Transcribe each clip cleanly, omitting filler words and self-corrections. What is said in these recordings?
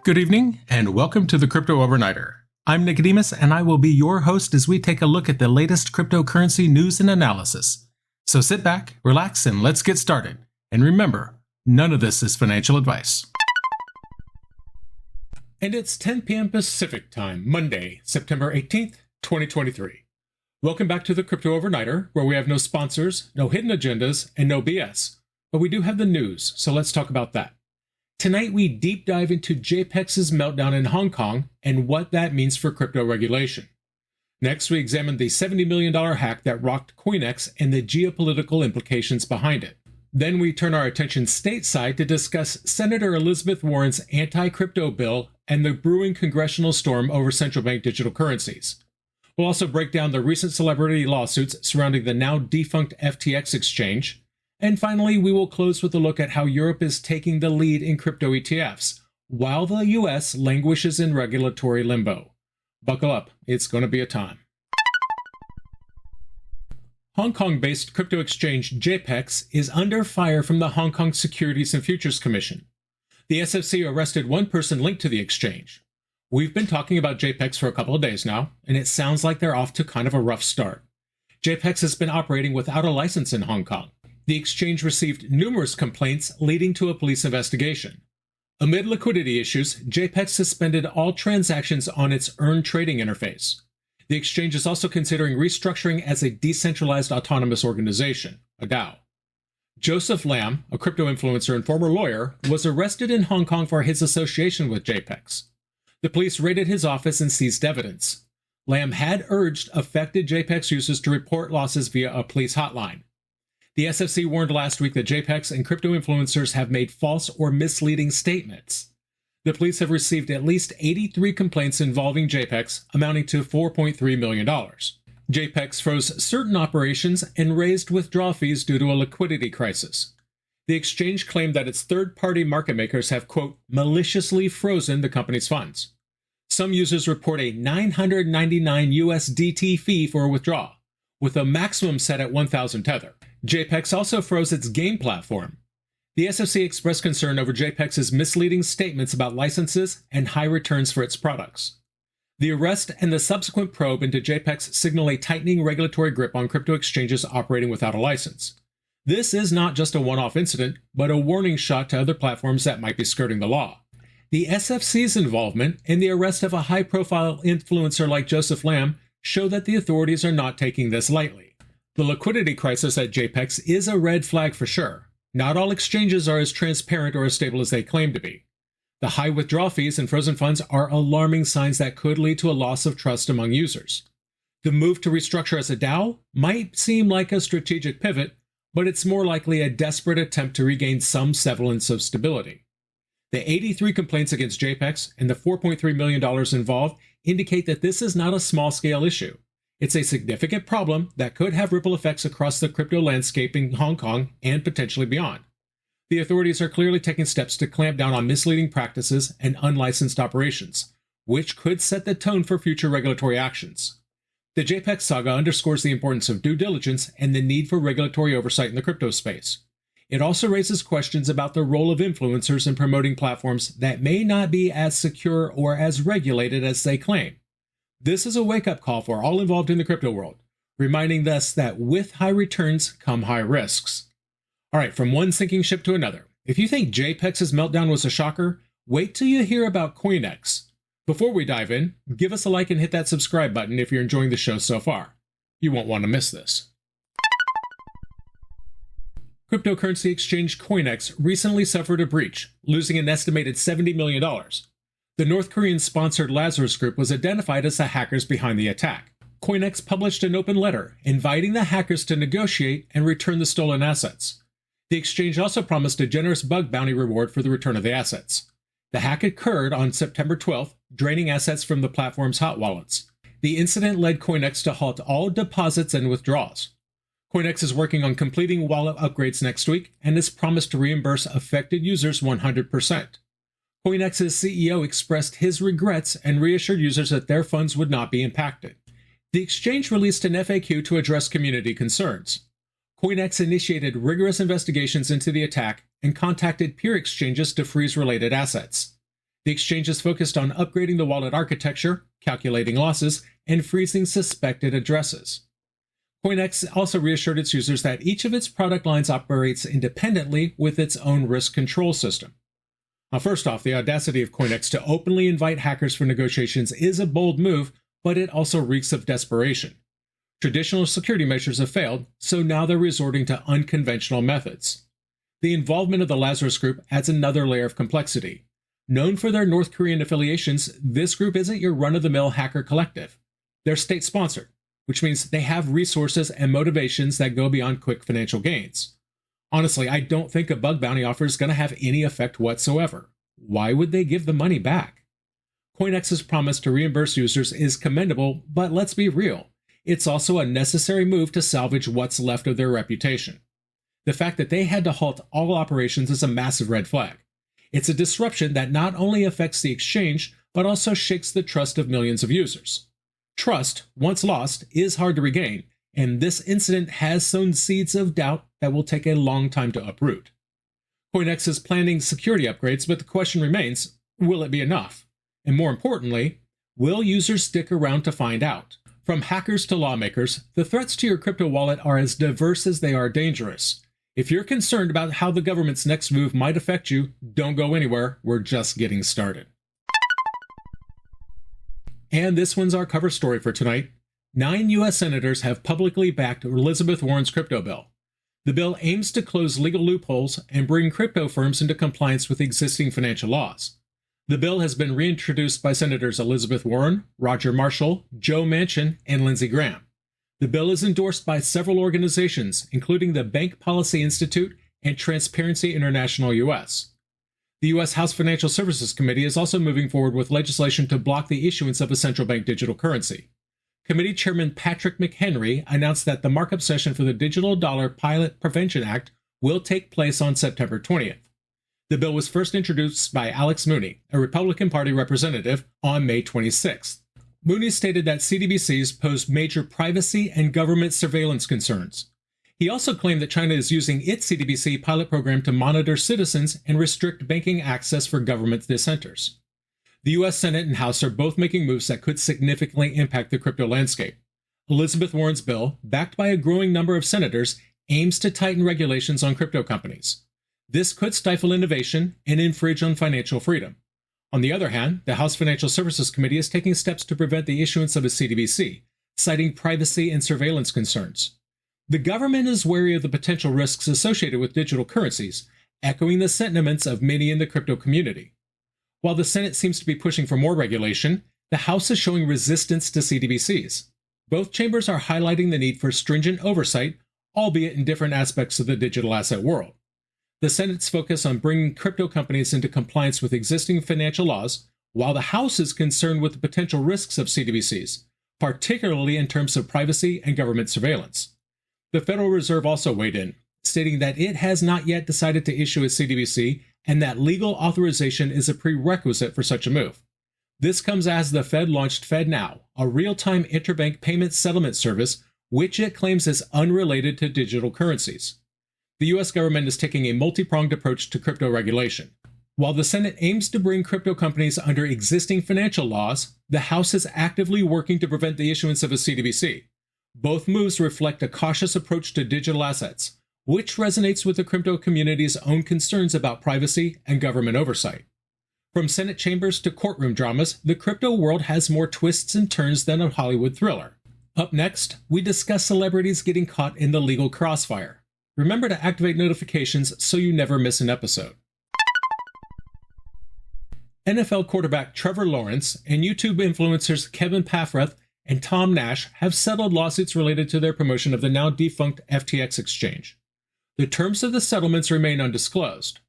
Good evening, and welcome to the Crypto Overnighter. I'm Nicodemus, and I will be your host as we take a look at the latest cryptocurrency news and analysis. So sit back, relax, and let's get started. And remember, none of this is financial advice. And it's 10 p.m. Pacific Time, Monday, September 18th, 2023. Welcome back to the Crypto Overnighter, where we have no sponsors, no hidden agendas, and no BS. But we do have the news, so let's talk about that. Tonight, we deep dive into JPEX's meltdown in Hong Kong and what that means for crypto regulation. Next, we examine the $70 million hack that rocked CoinEx and the geopolitical implications behind it. Then we turn our attention stateside to discuss Senator Elizabeth Warren's anti-crypto bill and the brewing congressional storm over central bank digital currencies. We'll also break down the recent celebrity lawsuits surrounding the now defunct FTX exchange. And finally, we will close with a look at how Europe is taking the lead in crypto ETFs, while the US languishes in regulatory limbo. Buckle up, it's going to be a time. Hong Kong-based crypto exchange JPEX is under fire from the Hong Kong Securities and Futures Commission. The SFC arrested one person linked to the exchange. We've been talking about JPEX for a couple of days now, and it sounds like they're off to kind of a rough start. JPEX has been operating without a license in Hong Kong. The exchange received numerous complaints leading to a police investigation. Amid liquidity issues, JPEX suspended all transactions on its Earn trading interface. The exchange is also considering restructuring as a decentralized autonomous organization, a DAO. Joseph Lam, a crypto influencer and former lawyer, was arrested in Hong Kong for his association with JPEX. The police raided his office and seized evidence. Lam had urged affected JPEX users to report losses via a police hotline. The SFC warned last week that JPEX and crypto influencers have made false or misleading statements. The police have received at least 83 complaints involving JPEX, amounting to $4.3 million. JPEX froze certain operations and raised withdrawal fees due to a liquidity crisis. The exchange claimed that its third-party market makers have, quote, maliciously frozen the company's funds. Some users report a $999 USDT fee for a withdrawal, with a maximum set at 1,000 Tether. JPEX also froze its game platform. The SFC expressed concern over JPEX's misleading statements about licenses and high returns for its products. The arrest and the subsequent probe into JPEX signal a tightening regulatory grip on crypto exchanges operating without a license. This is not just a one-off incident, but a warning shot to other platforms that might be skirting the law. The SFC's involvement in the arrest of a high-profile influencer like Joseph Lam show that the authorities are not taking this lightly. The liquidity crisis at JPEX is a red flag for sure. Not all exchanges are as transparent or as stable as they claim to be. The high withdrawal fees and frozen funds are alarming signs that could lead to a loss of trust among users. The move to restructure as a DAO might seem like a strategic pivot, but it's more likely a desperate attempt to regain some semblance of stability. The 83 complaints against JPEX and the $4.3 million involved indicate that this is not a small-scale issue. It's a significant problem that could have ripple effects across the crypto landscape in Hong Kong and potentially beyond. The authorities are clearly taking steps to clamp down on misleading practices and unlicensed operations, which could set the tone for future regulatory actions. The JPEX saga underscores the importance of due diligence and the need for regulatory oversight in the crypto space. It also raises questions about the role of influencers in promoting platforms that may not be as secure or as regulated as they claim. This is a wake-up call for all involved in the crypto world, reminding us that with high returns come high risks. All right, from one sinking ship to another. If you think JPEX's meltdown was a shocker, wait till you hear about CoinEx. Before we dive in, give us a like and hit that subscribe button if you're enjoying the show so far. You won't want to miss this. Cryptocurrency exchange CoinEx recently suffered a breach, losing an estimated $70 million. The North Korean-sponsored Lazarus group was identified as the hackers behind the attack. CoinEx published an open letter inviting the hackers to negotiate and return the stolen assets. The exchange also promised a generous bug bounty reward for the return of the assets. The hack occurred on September 12th, draining assets from the platform's hot wallets. The incident led CoinEx to halt all deposits and withdrawals. CoinEx is working on completing wallet upgrades next week and has promised to reimburse affected users 100%. CoinEx's CEO expressed his regrets and reassured users that their funds would not be impacted. The exchange released an FAQ to address community concerns. CoinEx initiated rigorous investigations into the attack and contacted peer exchanges to freeze related assets. The exchange is focused on upgrading the wallet architecture, calculating losses, and freezing suspected addresses. CoinEx also reassured its users that each of its product lines operates independently with its own risk control system. Now, first off, the audacity of CoinEx to openly invite hackers for negotiations is a bold move, but it also reeks of desperation. Traditional security measures have failed, so now they're resorting to unconventional methods. The involvement of the Lazarus group adds another layer of complexity. Known for their North Korean affiliations, this group isn't your run-of-the-mill hacker collective. They're state-sponsored, which means they have resources and motivations that go beyond quick financial gains. Honestly, I don't think a bug bounty offer is going to have any effect whatsoever. Why would they give the money back? CoinEx's promise to reimburse users is commendable, but let's be real. It's also a necessary move to salvage what's left of their reputation. The fact that they had to halt all operations is a massive red flag. It's a disruption that not only affects the exchange, but also shakes the trust of millions of users. Trust, once lost, is hard to regain, and this incident has sown seeds of doubt that will take a long time to uproot. CoinEx is planning security upgrades, but the question remains, will it be enough? And more importantly, will users stick around to find out? From hackers to lawmakers, the threats to your crypto wallet are as diverse as they are dangerous. If you're concerned about how the government's next move might affect you, don't go anywhere, we're just getting started. And this one's our cover story for tonight. 9 U.S. senators have publicly backed Elizabeth Warren's crypto bill. The bill aims to close legal loopholes and bring crypto firms into compliance with existing financial laws. The bill has been reintroduced by Senators Elizabeth Warren, Roger Marshall, Joe Manchin, and Lindsey Graham. The bill is endorsed by several organizations, including the Bank Policy Institute and Transparency International US. The U.S. House Financial Services Committee is also moving forward with legislation to block the issuance of a central bank digital currency. Committee Chairman Patrick McHenry announced that the markup session for the Digital Dollar Pilot Prevention Act will take place on September 20th. The bill was first introduced by Alex Mooney, a Republican Party representative, on May 26th. Mooney stated that CDBCs pose major privacy and government surveillance concerns. He also claimed that China is using its CDBC pilot program to monitor citizens and restrict banking access for government dissenters. The U.S. Senate and House are both making moves that could significantly impact the crypto landscape. Elizabeth Warren's bill, backed by a growing number of senators, aims to tighten regulations on crypto companies. This could stifle innovation and infringe on financial freedom. On the other hand, the House Financial Services Committee is taking steps to prevent the issuance of a CDBC, citing privacy and surveillance concerns. The government is wary of the potential risks associated with digital currencies, echoing the sentiments of many in the crypto community. While the Senate seems to be pushing for more regulation, the House is showing resistance to CDBCs. Both chambers are highlighting the need for stringent oversight, albeit in different aspects of the digital asset world. The Senate's focus on bringing crypto companies into compliance with existing financial laws, while the House is concerned with the potential risks of CDBCs, particularly in terms of privacy and government surveillance. The Federal Reserve also weighed in, stating that it has not yet decided to issue a CDBC and that legal authorization is a prerequisite for such a move. This comes as the Fed launched FedNow, a real-time interbank payment settlement service, which it claims is unrelated to digital currencies. The U.S. government is taking a multi-pronged approach to crypto regulation. While the Senate aims to bring crypto companies under existing financial laws, the House is actively working to prevent the issuance of a CDBC. Both moves reflect a cautious approach to digital assets, which resonates with the crypto community's own concerns about privacy and government oversight. From Senate chambers to courtroom dramas, the crypto world has more twists and turns than a Hollywood thriller. Up next, we discuss celebrities getting caught in the legal crossfire. Remember to activate notifications so you never miss an episode. NFL quarterback Trevor Lawrence and YouTube influencers Kevin Paffrath and Tom Nash have settled lawsuits related to their promotion of the now defunct FTX exchange. The terms of the settlements remain undisclosed.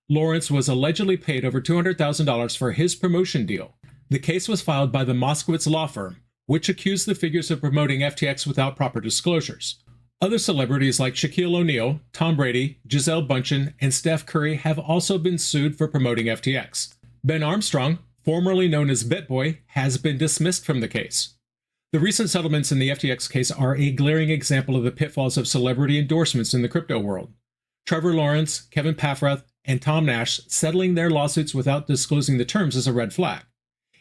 Lawrence was allegedly paid over $200,000 for his promotion deal. The case was filed by the Moskowitz law firm, which accused the figures of promoting FTX without proper disclosures. Other celebrities like Shaquille O'Neal, Tom Brady, Gisele Bündchen, and Steph Curry have also been sued for promoting FTX. Ben Armstrong, formerly known as BitBoy, has been dismissed from the case. The recent settlements in the FTX case are a glaring example of the pitfalls of celebrity endorsements in the crypto world. Trevor Lawrence, Kevin Paffrath, and Tom Nash settling their lawsuits without disclosing the terms is a red flag.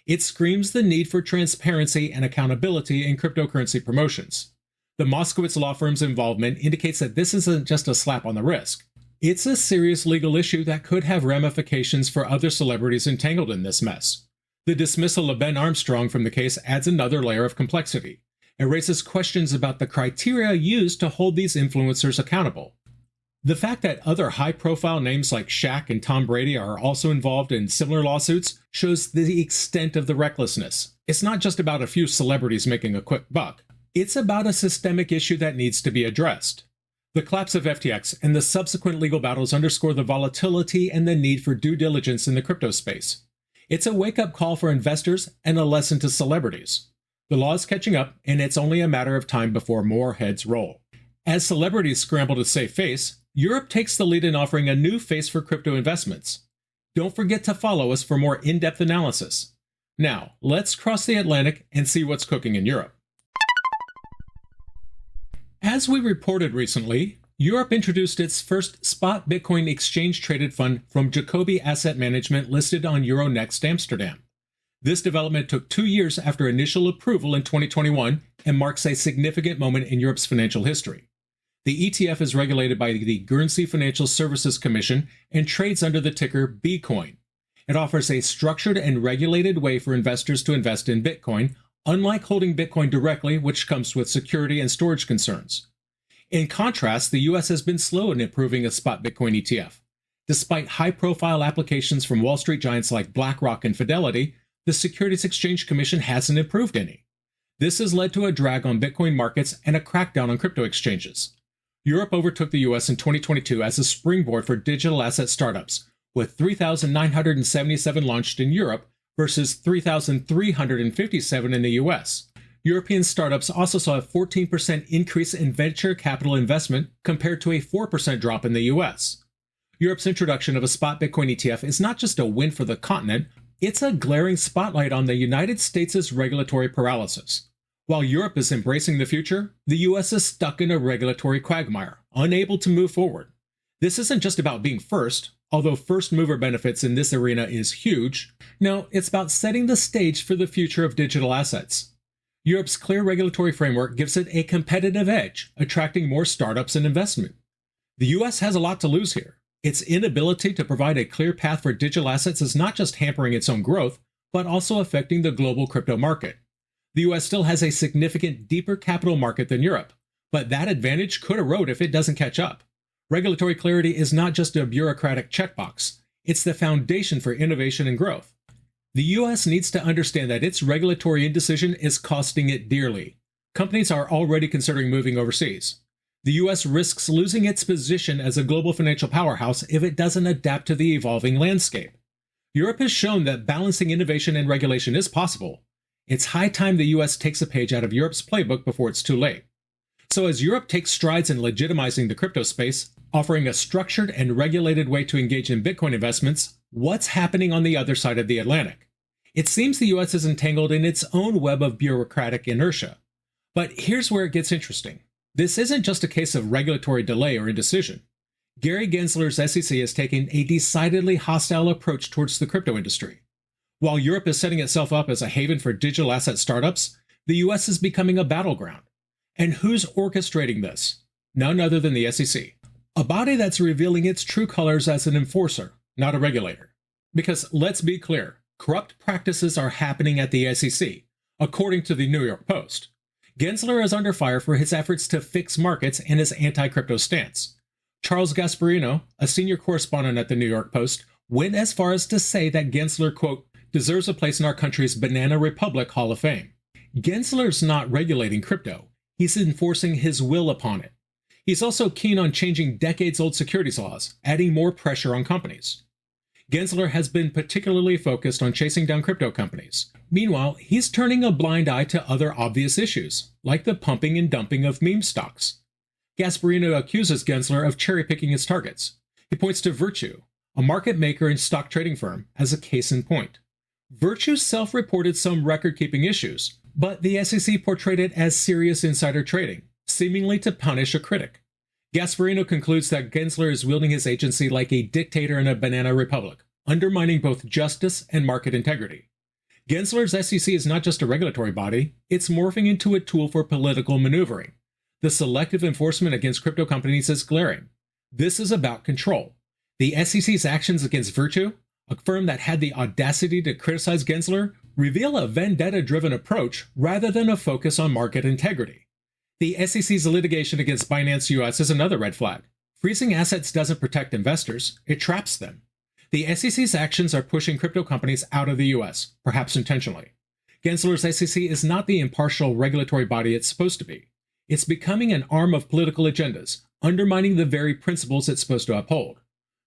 It screams the need for transparency and accountability in cryptocurrency promotions. The Moskowitz law firm's involvement indicates that this isn't just a slap on the wrist. It's a serious legal issue that could have ramifications for other celebrities entangled in this mess. The dismissal of Ben Armstrong from the case adds another layer of complexity. It raises questions about the criteria used to hold these influencers accountable. The fact that other high-profile names like Shaq and Tom Brady are also involved in similar lawsuits shows the extent of the recklessness. It's not just about a few celebrities making a quick buck. It's about a systemic issue that needs to be addressed. The collapse of FTX and the subsequent legal battles underscore the volatility and the need for due diligence in the crypto space. It's a wake-up call for investors and a lesson to celebrities. The law is catching up, and it's only a matter of time before more heads roll. As celebrities scramble to save face, Europe takes the lead in offering a new face for crypto investments. Don't forget to follow us for more in-depth analysis. Now, let's cross the Atlantic and see what's cooking in Europe. As we reported recently, Europe introduced its first spot Bitcoin exchange-traded fund from Jacobi Asset Management listed on Euronext Amsterdam. This development took 2 years after initial approval in 2021 and marks a significant moment in Europe's financial history. The ETF is regulated by the Guernsey Financial Services Commission and trades under the ticker Bitcoin. It offers a structured and regulated way for investors to invest in Bitcoin, unlike holding Bitcoin directly, which comes with security and storage concerns. In contrast, the US has been slow in approving a spot Bitcoin ETF. Despite high-profile applications from Wall Street giants like BlackRock and Fidelity, the Securities Exchange Commission hasn't approved any. This has led to a drag on Bitcoin markets and a crackdown on crypto exchanges. Europe overtook the US in 2022 as a springboard for digital asset startups, with 3,977 launched in Europe versus 3,357 in the US. European startups also saw a 14% increase in venture capital investment compared to a 4% drop in the US. Europe's introduction of a spot Bitcoin ETF is not just a win for the continent, it's a glaring spotlight on the United States' regulatory paralysis. While Europe is embracing the future, the US is stuck in a regulatory quagmire, unable to move forward. This isn't just about being first, although first mover benefits in this arena is huge. No, it's about setting the stage for the future of digital assets. Europe's clear regulatory framework gives it a competitive edge, attracting more startups and investment. The US has a lot to lose here. Its inability to provide a clear path for digital assets is not just hampering its own growth, but also affecting the global crypto market. The US still has a significant deeper capital market than Europe, but that advantage could erode if it doesn't catch up. Regulatory clarity is not just a bureaucratic checkbox, it's the foundation for innovation and growth. The US needs to understand that its regulatory indecision is costing it dearly. Companies are already considering moving overseas. The US risks losing its position as a global financial powerhouse if it doesn't adapt to the evolving landscape. Europe has shown that balancing innovation and regulation is possible. It's high time the US takes a page out of Europe's playbook before it's too late. So as Europe takes strides in legitimizing the crypto space, offering a structured and regulated way to engage in Bitcoin investments, what's happening on the other side of the Atlantic? It seems the US is entangled in its own web of bureaucratic inertia. But here's where it gets interesting. This isn't just a case of regulatory delay or indecision. Gary Gensler's SEC has taken a decidedly hostile approach towards the crypto industry. While Europe is setting itself up as a haven for digital asset startups, the US is becoming a battleground. And who's orchestrating this? None other than the SEC, a body that's revealing its true colors as an enforcer, not a regulator. Because let's be clear, corrupt practices are happening at the SEC, according to the New York Post. Gensler is under fire for his efforts to fix markets and his anti-crypto stance. Charles Gasparino, a senior correspondent at the New York Post, went as far as to say that Gensler, quote, deserves a place in our country's Banana Republic Hall of Fame. Gensler's not regulating crypto. He's enforcing his will upon it. He's also keen on changing decades-old securities laws, adding more pressure on companies. Gensler has been particularly focused on chasing down crypto companies. Meanwhile, he's turning a blind eye to other obvious issues, like the pumping and dumping of meme stocks. Gasparino accuses Gensler of cherry-picking his targets. He points to Virtue, a market maker and stock trading firm, as a case in point. Virtue self-reported some record-keeping issues, but the SEC portrayed it as serious insider trading, seemingly to punish a critic. Gasparino concludes that Gensler is wielding his agency like a dictator in a banana republic, undermining both justice and market integrity. Gensler's SEC is not just a regulatory body, it's morphing into a tool for political maneuvering. The selective enforcement against crypto companies is glaring. This is about control. The SEC's actions against Virtu, a firm that had the audacity to criticize Gensler, reveal a vendetta-driven approach rather than a focus on market integrity. The SEC's litigation against Binance US is another red flag. Freezing assets doesn't protect investors, it traps them. The SEC's actions are pushing crypto companies out of the US, perhaps intentionally. Gensler's SEC is not the impartial regulatory body it's supposed to be. It's becoming an arm of political agendas, undermining the very principles it's supposed to uphold.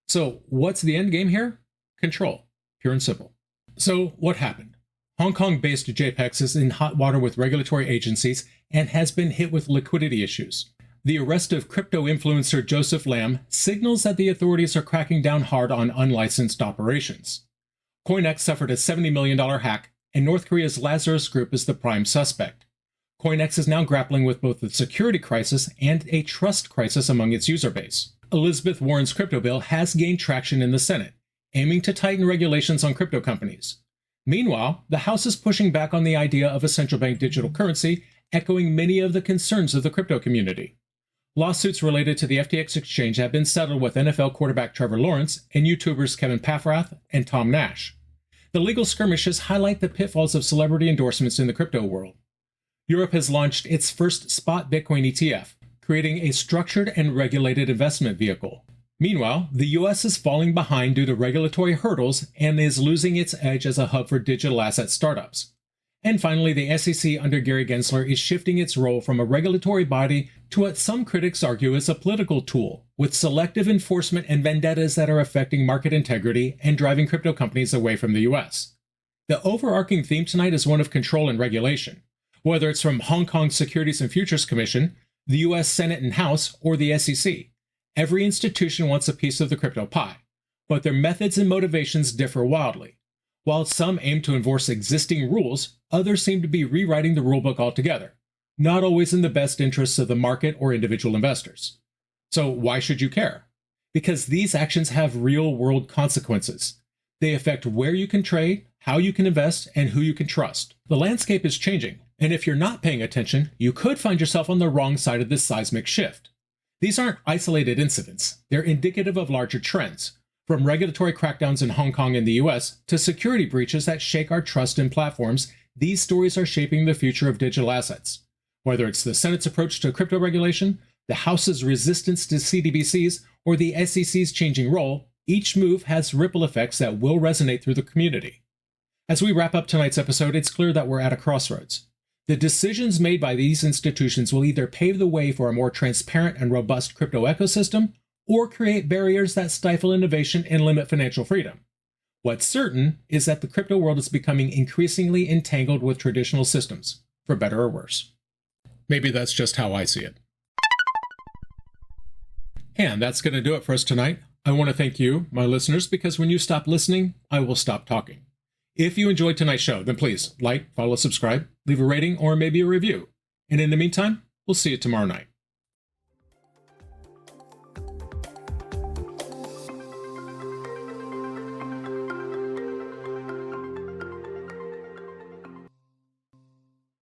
So, what's the end game here? Control. Pure and simple. So, what happened? Hong Kong-based JPEX is in hot water with regulatory agencies and has been hit with liquidity issues. The arrest of crypto influencer Joseph Lam signals that the authorities are cracking down hard on unlicensed operations. CoinEx suffered a $70 million hack, and North Korea's Lazarus group is the prime suspect. CoinEx is now grappling with both the security crisis and a trust crisis among its user base. Elizabeth Warren's crypto bill has gained traction in the Senate, aiming to tighten regulations on crypto companies. Meanwhile, the House is pushing back on the idea of a central bank digital currency, echoing many of the concerns of the crypto community. Lawsuits related to the FTX exchange have been settled with NFL quarterback Trevor Lawrence and YouTubers Kevin Paffrath and Tom Nash. The legal skirmishes highlight the pitfalls of celebrity endorsements in the crypto world. Europe has launched its first spot Bitcoin ETF, creating a structured and regulated investment vehicle. Meanwhile, the US is falling behind due to regulatory hurdles and is losing its edge as a hub for digital asset startups. And finally, the SEC under Gary Gensler is shifting its role from a regulatory body to what some critics argue is a political tool, with selective enforcement and vendettas that are affecting market integrity and driving crypto companies away from the US. The overarching theme tonight is one of control and regulation. Whether it's from Hong Kong Securities and Futures Commission, the US Senate and House, or the SEC, every institution wants a piece of the crypto pie, but their methods and motivations differ wildly. While some aim to enforce existing rules, others seem to be rewriting the rulebook altogether, not always in the best interests of the market or individual investors. So why should you care? Because these actions have real-world consequences. They affect where you can trade, how you can invest, and who you can trust. The landscape is changing, and if you're not paying attention, you could find yourself on the wrong side of this seismic shift. These aren't isolated incidents. They're indicative of larger trends, from regulatory crackdowns in Hong Kong and the US to security breaches that shake our trust in platforms. These stories are shaping the future of digital assets. Whether it's the Senate's approach to crypto regulation, the House's resistance to CDBCs, or the SEC's changing role, each move has ripple effects that will resonate through the community. As we wrap up tonight's episode, it's clear that we're at a crossroads. The decisions made by these institutions will either pave the way for a more transparent and robust crypto ecosystem, or create barriers that stifle innovation and limit financial freedom. What's certain is that the crypto world is becoming increasingly entangled with traditional systems, for better or worse. Maybe that's just how I see it. And that's going to do it for us tonight. I want to thank you, my listeners, because when you stop listening, I will stop talking. If you enjoyed tonight's show, then please like, follow, subscribe, leave a rating, or maybe a review. And in the meantime, we'll see you tomorrow night.